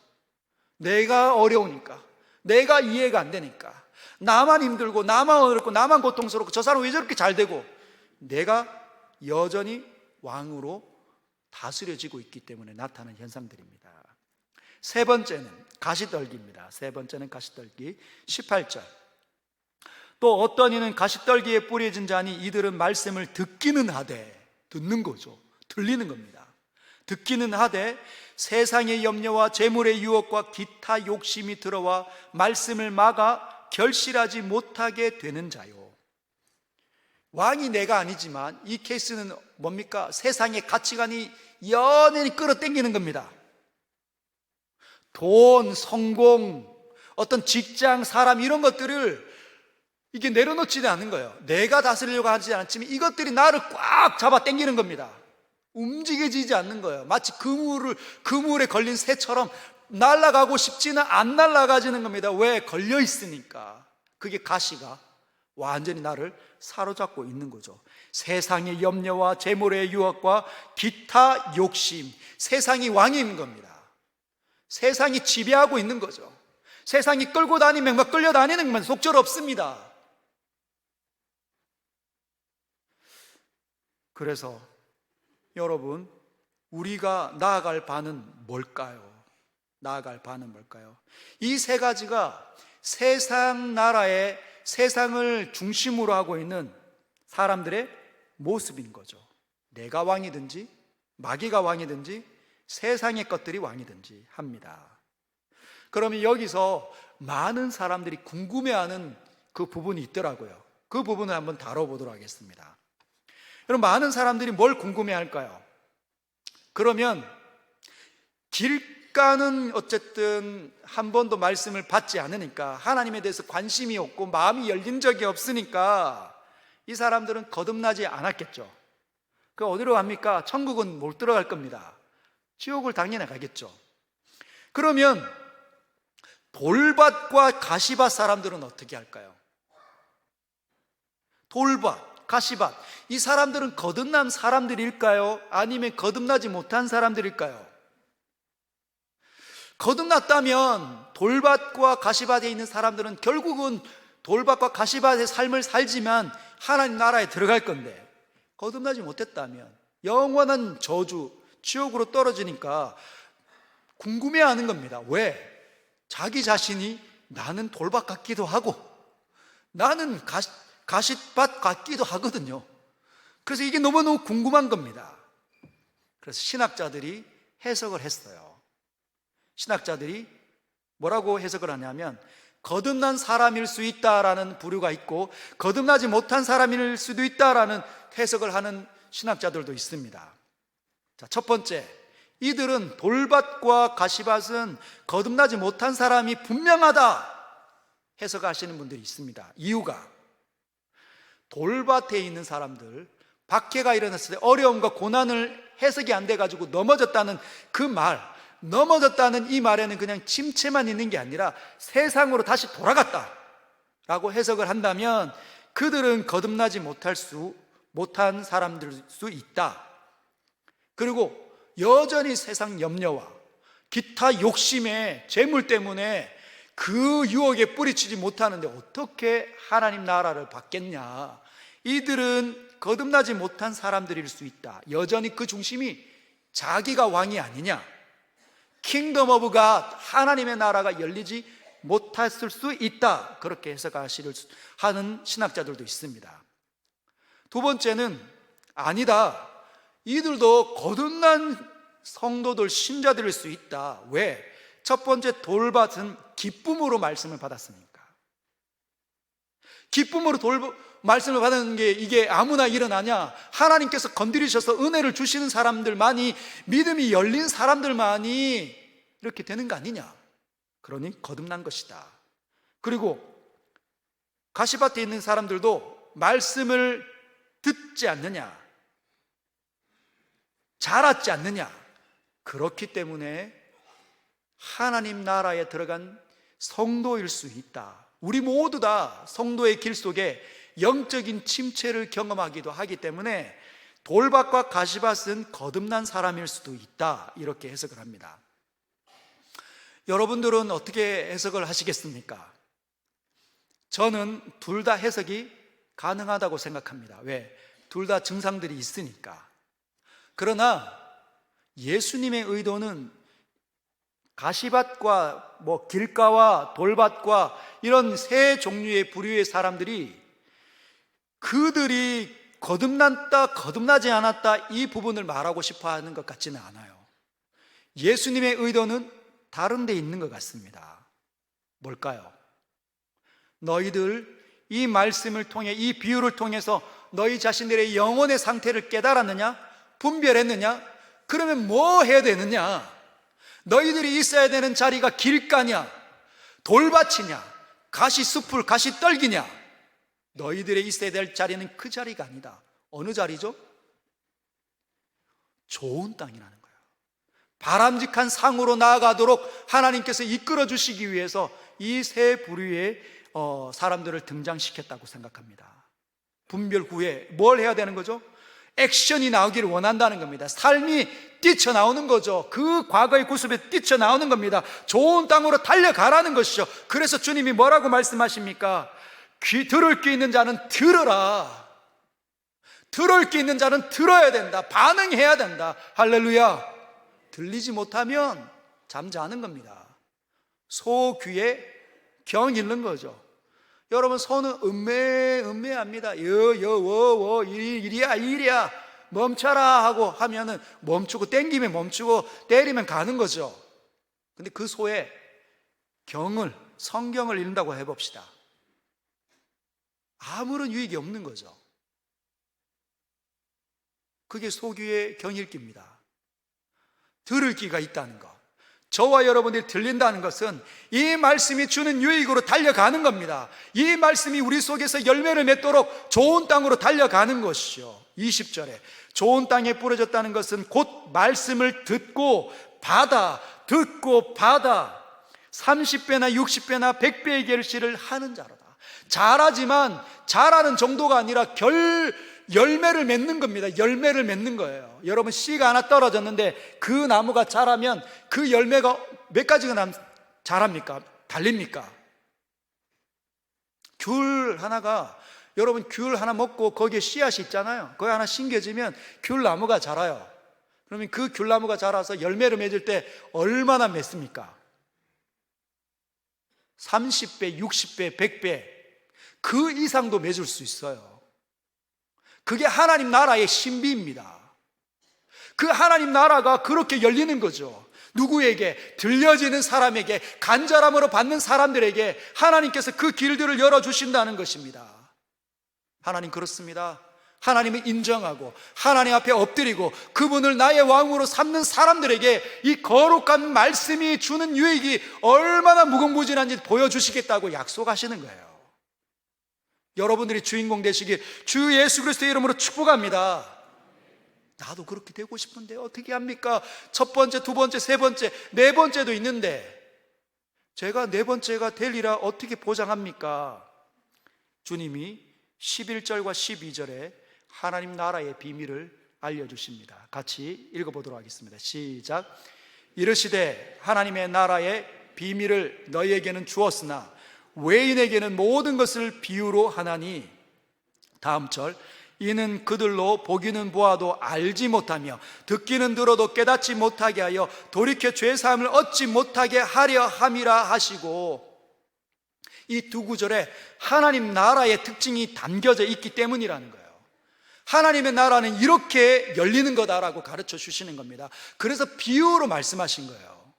내가 어려우니까, 내가 이해가 안 되니까, 나만 힘들고 나만 어렵고 나만 고통스럽고 저 사람 왜 저렇게 잘 되고, 내가 여전히 왕으로 다스려지고 있기 때문에 나타나는 현상들입니다. 세 번째는 가시떨기입니다. 세 번째는 가시떨기. 18절. 또 어떤 이는 가시떨기에 뿌려진 자니 이들은 말씀을 듣기는 하되, 듣는 거죠. 들리는 겁니다. 듣기는 하되 세상의 염려와 재물의 유혹과 기타 욕심이 들어와 말씀을 막아 결실하지 못하게 되는 자요. 왕이 내가 아니지만 이 케이스는 뭡니까? 세상의 가치관이 연연히 끌어당기는 겁니다. 돈, 성공, 어떤 직장, 사람 이런 것들을 이게 내려놓지는 않는 거예요. 내가 다스리려고 하지 않지만 이것들이 나를 꽉 잡아 당기는 겁니다. 움직여지지 않는 거예요. 마치 그물에 걸린 새처럼 날아가고 싶지는 안 날아가지는 겁니다. 왜? 걸려 있으니까. 그게 가시가 완전히 나를 사로잡고 있는 거죠. 세상의 염려와 재물의 유혹과 기타 욕심, 세상이 왕인 겁니다. 세상이 지배하고 있는 거죠. 세상이 끌고 다니면 막 끌려다니는 것만 속절없습니다. 그래서 여러분, 우리가 나아갈 바는 뭘까요? 나아갈 바는 뭘까요? 이 세 가지가 세상 나라의 세상을 중심으로 하고 있는 사람들의 모습인 거죠. 내가 왕이든지 마귀가 왕이든지 세상의 것들이 왕이든지 합니다. 그러면 여기서 많은 사람들이 궁금해하는 그 부분이 있더라고요. 그 부분을 한번 다뤄보도록 하겠습니다. 여러분, 많은 사람들이 뭘 궁금해할까요? 그러면 길가는 어쨌든 한 번도 말씀을 받지 않으니까, 하나님에 대해서 관심이 없고 마음이 열린 적이 없으니까 이 사람들은 거듭나지 않았겠죠. 그 어디로 갑니까? 천국은 못 들어갈 겁니다. 지옥을 당연히 가겠죠. 그러면 돌밭과 가시밭 사람들은 어떻게 할까요? 돌밭, 가시밭, 이 사람들은 거듭난 사람들일까요? 아니면 거듭나지 못한 사람들일까요? 거듭났다면 돌밭과 가시밭에 있는 사람들은 결국은 돌밭과 가시밭의 삶을 살지만 하나님 나라에 들어갈 건데, 거듭나지 못했다면 영원한 저주, 지옥으로 떨어지니까 궁금해하는 겁니다. 왜? 자기 자신이 나는 돌밭 같기도 하고 나는 가시밭 같기도 하거든요. 그래서 이게 너무너무 궁금한 겁니다. 그래서 신학자들이 해석을 했어요. 신학자들이 뭐라고 해석을 하냐면, 거듭난 사람일 수 있다라는 부류가 있고 거듭나지 못한 사람일 수도 있다라는 해석을 하는 신학자들도 있습니다. 자, 첫 번째, 이들은 돌밭과 가시밭은 거듭나지 못한 사람이 분명하다 해석하시는 분들이 있습니다. 이유가, 돌밭에 있는 사람들, 박해가 일어났을 때 어려움과 고난을 해석이 안 돼가지고 넘어졌다는 그 말, 넘어졌다는 이 말에는 그냥 침체만 있는 게 아니라 세상으로 다시 돌아갔다라고 해석을 한다면 그들은 거듭나지 못한 사람들일 수 있다. 그리고 여전히 세상 염려와 기타 욕심의 재물 때문에 그 유혹에 뿌리치지 못하는데 어떻게 하나님 나라를 받겠냐. 이들은 거듭나지 못한 사람들일 수 있다. 여전히 그 중심이 자기가 왕이 아니냐, 킹덤 오브 갓, 하나님의 나라가 열리지 못했을 수 있다, 그렇게 해석하는 신학자들도 있습니다. 두 번째는 아니다, 이들도 거듭난 성도들, 신자들일 수 있다. 왜? 첫 번째, 돌밭은 기쁨으로 말씀을 받았으니까. 기쁨으로 말씀을 받는 게 이게 아무나 일어나냐? 하나님께서 건드리셔서 은혜를 주시는 사람들만이, 믿음이 열린 사람들만이 이렇게 되는 거 아니냐? 그러니 거듭난 것이다. 그리고 가시밭에 있는 사람들도 말씀을 듣지 않느냐, 자랐지 않느냐, 그렇기 때문에 하나님 나라에 들어간 성도일 수 있다. 우리 모두 다 성도의 길 속에 영적인 침체를 경험하기도 하기 때문에 돌밭과 가시밭은 거듭난 사람일 수도 있다, 이렇게 해석을 합니다. 여러분들은 어떻게 해석을 하시겠습니까? 저는 둘 다 해석이 가능하다고 생각합니다. 왜? 둘 다 증상들이 있으니까. 그러나 예수님의 의도는 가시밭과 길가와 돌밭과 이런 세 종류의 부류의 사람들이, 그들이 거듭났다 거듭나지 않았다 이 부분을 말하고 싶어 하는 것 같지는 않아요. 예수님의 의도는 다른 데 있는 것 같습니다. 뭘까요? 너희들 이 말씀을 통해, 이 비유를 통해서 너희 자신들의 영혼의 상태를 깨달았느냐? 분별했느냐? 그러면 뭐 해야 되느냐? 너희들이 있어야 되는 자리가 길가냐? 돌밭이냐? 가시숲을 가시떨기냐? 너희들이 있어야 될 자리는 그 자리가 아니다. 어느 자리죠? 좋은 땅이라는 거예요. 바람직한 상으로 나아가도록 하나님께서 이끌어 주시기 위해서 이 세 부류의 사람들을 등장시켰다고 생각합니다. 분별 후에 뭘 해야 되는 거죠? 액션이 나오기를 원한다는 겁니다. 삶이 뛰쳐나오는 거죠. 그 과거의 구습에 뛰쳐나오는 겁니다. 좋은 땅으로 달려가라는 것이죠. 그래서 주님이 뭐라고 말씀하십니까? 들을 귀 있는 자는 들으라. 들을 귀 있는 자는 들어야 된다. 반응해야 된다. 할렐루야. 들리지 못하면 잠자는 겁니다. 소 귀에 경 잃는 거죠. 여러분, 소는 음매합니다. 워워 이리야 멈춰라 하고 하면은 멈추고, 땡기면 멈추고, 때리면 가는 거죠. 근데 그 소의 성경을 읽는다고 해봅시다. 아무런 유익이 없는 거죠. 그게 소귀의 경읽기입니다. 들을 귀가 있다는 것, 저와 여러분들이 들린다는 것은 이 말씀이 주는 유익으로 달려가는 겁니다. 이 말씀이 우리 속에서 열매를 맺도록 좋은 땅으로 달려가는 것이죠. 20절에 좋은 땅에 뿌려졌다는 것은 곧 말씀을 듣고 받아 30배나 60배나 100배의 결실을 하는 자로다. 잘하지만 잘하는 정도가 아니라 열매를 맺는 겁니다. 열매를 맺는 거예요. 여러분, 씨가 하나 떨어졌는데 그 나무가 자라면 그 열매가 몇 가지가 자랍니까? 달립니까? 여러분, 귤 하나 먹고 거기에 씨앗이 있잖아요. 거기 하나 심겨지면 귤나무가 자라요. 그러면 그 귤나무가 자라서 열매를 맺을 때 얼마나 맺습니까? 30배, 60배, 100배 그 이상도 맺을 수 있어요. 그게 하나님 나라의 신비입니다. 그 하나님 나라가 그렇게 열리는 거죠. 누구에게? 들려지는 사람에게, 간절함으로 받는 사람들에게 하나님께서 그 길들을 열어주신다는 것입니다. 하나님 그렇습니다. 하나님을 인정하고 하나님 앞에 엎드리고 그분을 나의 왕으로 삼는 사람들에게 이 거룩한 말씀이 주는 유익이 얼마나 무궁무진한지 보여주시겠다고 약속하시는 거예요. 여러분들이 주인공 되시길 주 예수 그리스도의 이름으로 축복합니다. 나도 그렇게 되고 싶은데 어떻게 합니까? 첫 번째, 두 번째, 세 번째, 네 번째도 있는데 제가 네 번째가 되리라 어떻게 보장합니까? 주님이 11절과 12절에 하나님 나라의 비밀을 알려주십니다. 같이 읽어보도록 하겠습니다. 시작. 이르시되 하나님의 나라의 비밀을 너희에게는 주었으나 외인에게는 모든 것을 비유로 하나니, 다음 절, 이는 그들로 보기는 보아도 알지 못하며 듣기는 들어도 깨닫지 못하게 하여 돌이켜 죄사함을 얻지 못하게 하려 함이라 하시고, 이 두 구절에 하나님 나라의 특징이 담겨져 있기 때문이라는 거예요. 하나님의 나라는 이렇게 열리는 거다라고 가르쳐 주시는 겁니다. 그래서 비유로 말씀하신 거예요.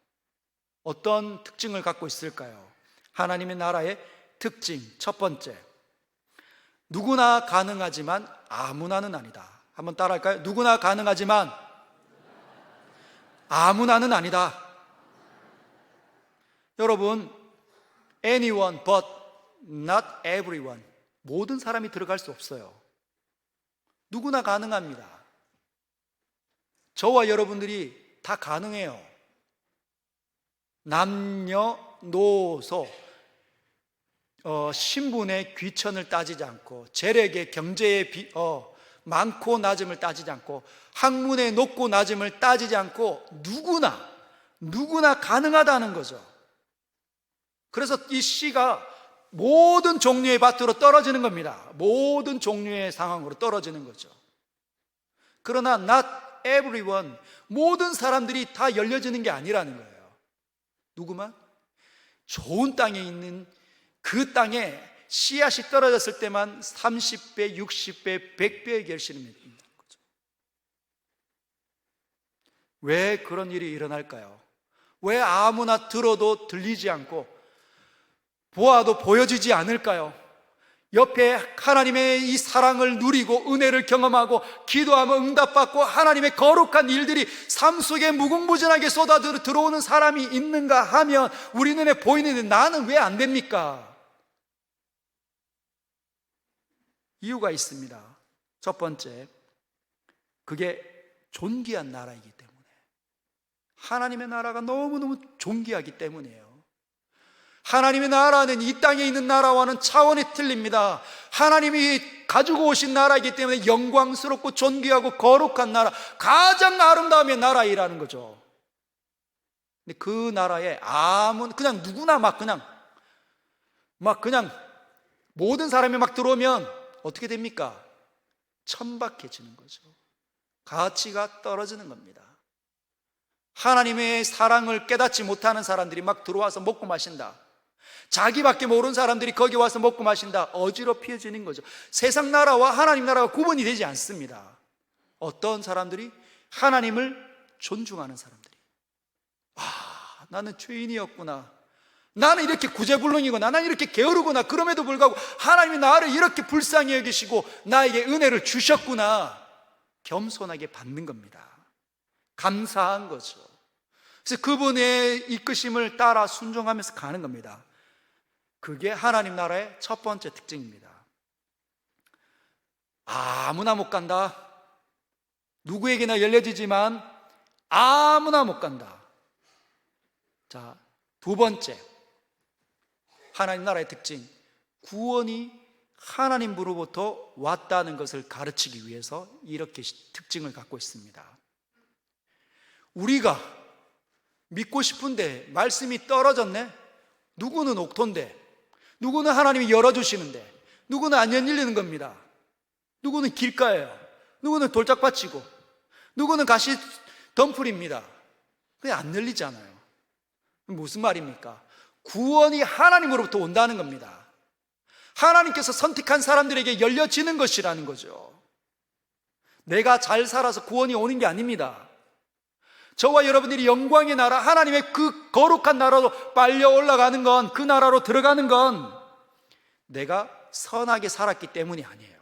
어떤 특징을 갖고 있을까요? 하나님의 나라의 특징 첫 번째, 누구나 가능하지만 아무나는 아니다. 한번 따라할까요? 누구나 가능하지만 아무나는 아니다. 여러분, anyone but not everyone, 모든 사람이 들어갈 수 없어요. 누구나 가능합니다. 저와 여러분들이 다 가능해요. 남녀노소, 신분의 귀천을 따지지 않고, 재력의 경제의 많고 낮음을 따지지 않고, 학문의 높고 낮음을 따지지 않고 누구나 가능하다는 거죠. 그래서 이 씨가 모든 종류의 밭으로 떨어지는 겁니다. 모든 종류의 상황으로 떨어지는 거죠. 그러나 not everyone, 모든 사람들이 다 열려지는 게 아니라는 거예요. 누구만? 좋은 땅에 있는, 그 땅에 씨앗이 떨어졌을 때만 30배, 60배, 100배의 결실이 맺는다는 거죠. 왜 그런 일이 일어날까요? 왜 아무나 들어도 들리지 않고 보아도 보여지지 않을까요? 옆에 하나님의 이 사랑을 누리고 은혜를 경험하고 기도하며 응답받고 하나님의 거룩한 일들이 삶 속에 무궁무진하게 쏟아 들어오는 사람이 있는가 하면 우리 눈에 보이는데 나는 왜 안 됩니까? 이유가 있습니다. 첫 번째, 그게 존귀한 나라이기 때문에, 하나님의 나라가 너무너무 존귀하기 때문이에요. 하나님의 나라는 이 땅에 있는 나라와는 차원이 틀립니다. 하나님이 가지고 오신 나라이기 때문에 영광스럽고 존귀하고 거룩한 나라, 가장 아름다움의 나라이라는 거죠. 근데 그 나라에 그냥 누구나 그냥 모든 사람이 막 들어오면 어떻게 됩니까? 천박해지는 거죠. 가치가 떨어지는 겁니다. 하나님의 사랑을 깨닫지 못하는 사람들이 막 들어와서 먹고 마신다. 자기밖에 모르는 사람들이 거기 와서 먹고 마신다. 어지럽혀지는 거죠. 세상 나라와 하나님 나라가 구분이 되지 않습니다. 어떤 사람들이? 하나님을 존중하는 사람들이, 나는 죄인이었구나, 나는 이렇게 구제불능이구나, 나는 이렇게 게으르구나, 그럼에도 불구하고 하나님이 나를 이렇게 불쌍히 여기시고 나에게 은혜를 주셨구나, 겸손하게 받는 겁니다. 감사한 거죠. 그래서 그분의 이끄심을 따라 순종하면서 가는 겁니다. 그게 하나님 나라의 첫 번째 특징입니다. 아무나 못 간다. 누구에게나 열려지지만 아무나 못 간다. 자, 두 번째, 하나님 나라의 특징, 구원이 하나님으로부터 왔다는 것을 가르치기 위해서 이렇게 특징을 갖고 있습니다. 우리가 믿고 싶은데 말씀이 떨어졌네? 누구는 옥토인데, 누구는 하나님이 열어주시는데, 누구는 안 열리는 겁니다. 누구는 길가예요, 누구는 돌짝밭이고, 누구는 가시 덤풀입니다. 그냥 안 열리잖아요. 무슨 말입니까? 구원이 하나님으로부터 온다는 겁니다. 하나님께서 선택한 사람들에게 열려지는 것이라는 거죠. 내가 잘 살아서 구원이 오는 게 아닙니다. 저와 여러분들이 영광의 나라, 하나님의 그 거룩한 나라로 빨려 올라가는 건, 그 나라로 들어가는 건 내가 선하게 살았기 때문이 아니에요.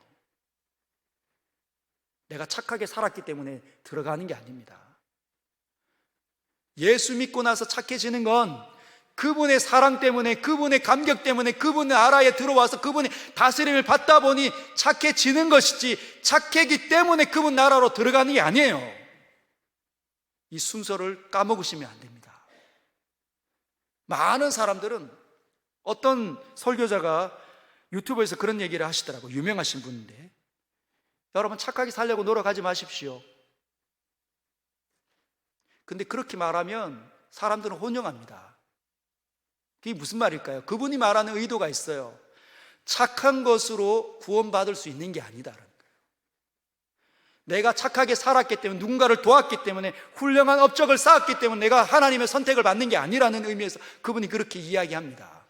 내가 착하게 살았기 때문에 들어가는 게 아닙니다. 예수 믿고 나서 착해지는 건 그분의 사랑 때문에, 그분의 감격 때문에, 그분의 나라에 들어와서 그분의 다스림을 받다 보니 착해지는 것이지, 착하기 때문에 그분 나라로 들어가는 게 아니에요. 이 순서를 까먹으시면 안 됩니다. 많은 사람들은, 어떤 설교자가 유튜브에서 그런 얘기를 하시더라고요. 유명하신 분인데, 여러분 착하게 살려고 노력하지 마십시오. 근데 그렇게 말하면 사람들은 혼용합니다. 그게 무슨 말일까요? 그분이 말하는 의도가 있어요. 착한 것으로 구원받을 수 있는 게 아니다라는 거예요. 내가 착하게 살았기 때문에, 누군가를 도왔기 때문에, 훌륭한 업적을 쌓았기 때문에 내가 하나님의 선택을 받는 게 아니라는 의미에서 그분이 그렇게 이야기합니다.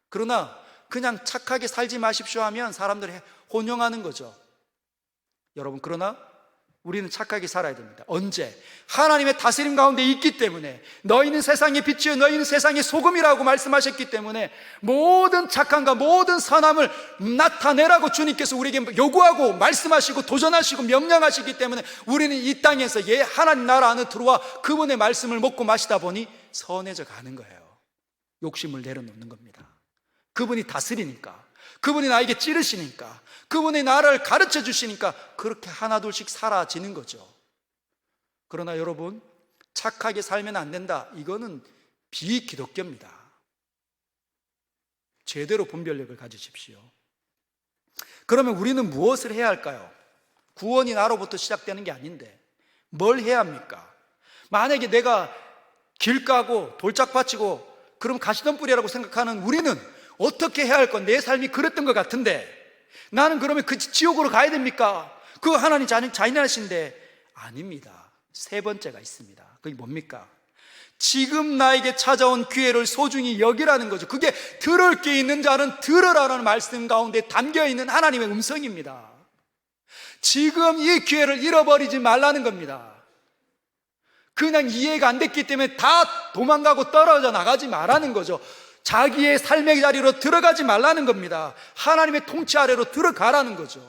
그러나 그냥 착하게 살지 마십시오 하면 사람들이 혼용하는 거죠. 여러분, 그러나 우리는 착하게 살아야 됩니다. 언제? 하나님의 다스림 가운데 있기 때문에. 너희는 세상의 빛이요 너희는 세상의 소금이라고 말씀하셨기 때문에 모든 착함과 모든 선함을 나타내라고 주님께서 우리에게 요구하고 말씀하시고 도전하시고 명령하시기 때문에 우리는 이 땅에서 하나님 나라 안에 들어와 그분의 말씀을 먹고 마시다 보니 선해져 가는 거예요. 욕심을 내려놓는 겁니다. 그분이 다스리니까, 그분이 나에게 찌르시니까, 그분이 나를 가르쳐 주시니까 그렇게 하나둘씩 사라지는 거죠. 그러나 여러분, 착하게 살면 안 된다, 이거는 비기독교입니다. 제대로 분별력을 가지십시오. 그러면 우리는 무엇을 해야 할까요? 구원이 나로부터 시작되는 게 아닌데 뭘 해야 합니까? 만약에 내가 길 까고 돌짝 받치고 그럼 가시덤불이라고 생각하는 우리는 어떻게 해야 할 건, 내 삶이 그랬던 것 같은데 나는 그러면 그 지옥으로 가야 됩니까? 그거 하나님 잔인하신데. 아닙니다. 세 번째가 있습니다. 그게 뭡니까? 지금 나에게 찾아온 기회를 소중히 여기라는 거죠. 그게 들을 게 있는 자는 들으라는 말씀 가운데 담겨있는 하나님의 음성입니다. 지금 이 기회를 잃어버리지 말라는 겁니다. 그냥 이해가 안 됐기 때문에 다 도망가고 떨어져 나가지 말라는 거죠. 자기의 삶의 자리로 들어가지 말라는 겁니다. 하나님의 통치 아래로 들어가라는 거죠.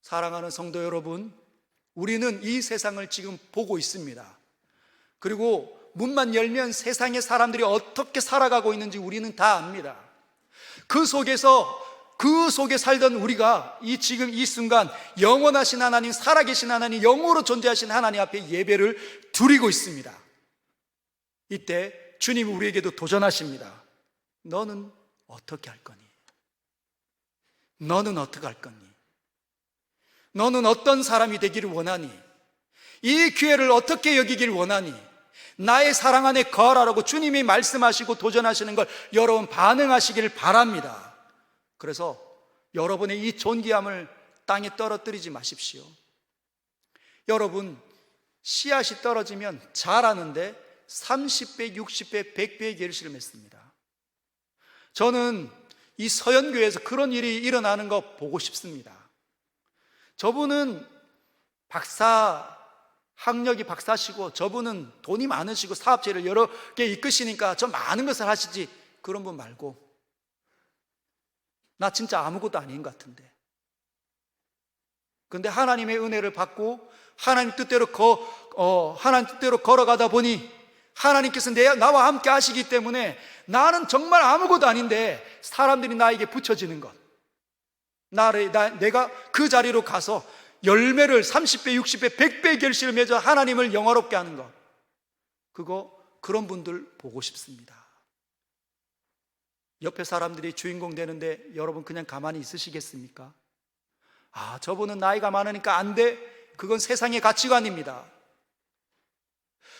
사랑하는 성도 여러분, 우리는 이 세상을 지금 보고 있습니다. 그리고 문만 열면 세상의 사람들이 어떻게 살아가고 있는지 우리는 다 압니다. 그 속에 살던 우리가 지금 이 순간 영원하신 하나님, 살아계신 하나님, 영으로 존재하신 하나님 앞에 예배를 드리고 있습니다. 이때 주님이 우리에게도 도전하십니다. 너는 어떻게 할 거니? 너는 어떻게 할 거니? 너는 어떤 사람이 되기를 원하니? 이 기회를 어떻게 여기길 원하니? 나의 사랑 안에 거하라고 주님이 말씀하시고 도전하시는 걸 여러분 반응하시길 바랍니다. 그래서 여러분의 이 존귀함을 땅에 떨어뜨리지 마십시오. 여러분, 씨앗이 떨어지면 자라는데 30배, 60배, 100배의 결실을 맺습니다. 저는 이 서연교회에서 그런 일이 일어나는 거 보고 싶습니다. 저분은 학력이 박사시고 저분은 돈이 많으시고 사업체를 여러 개 이끄시니까 저 많은 것을 하시지, 그런 분 말고 나 진짜 아무것도 아닌 것 같은데, 근데 하나님의 은혜를 받고 하나님 뜻대로 걸어가다 보니 하나님께서 나와 함께 하시기 때문에 나는 정말 아무것도 아닌데 사람들이 나에게 붙여지는 것, 내가 그 자리로 가서 열매를 30배, 60배, 100배의 결실을 맺어 하나님을 영화롭게 하는 것, 그런 분들 보고 싶습니다. 옆에 사람들이 주인공 되는데 여러분 그냥 가만히 있으시겠습니까? 저분은 나이가 많으니까 안 돼, 그건 세상의 가치관입니다.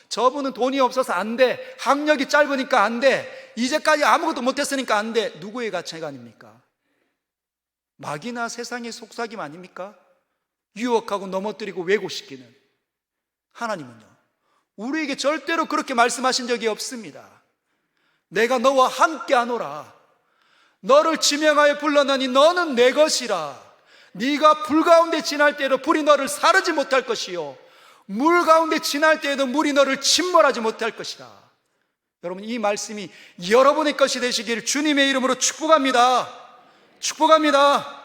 저분은 돈이 없어서 안 돼, 학력이 짧으니까 안 돼, 이제까지 아무것도 못했으니까 안 돼. 누구의 가치관입니까? 마귀나 세상의 속삭임 아닙니까? 유혹하고 넘어뜨리고 왜곡시키는. 하나님은요, 우리에게 절대로 그렇게 말씀하신 적이 없습니다. 내가 너와 함께 하노라, 너를 지명하여 불러나니 너는 내 것이라. 네가 불 가운데 지날 때에도 불이 너를 사르지 못할 것이요, 물 가운데 지날 때에도 물이 너를 침몰하지 못할 것이다. 여러분, 이 말씀이 여러분의 것이 되시기를 주님의 이름으로 축복합니다. 축복합니다.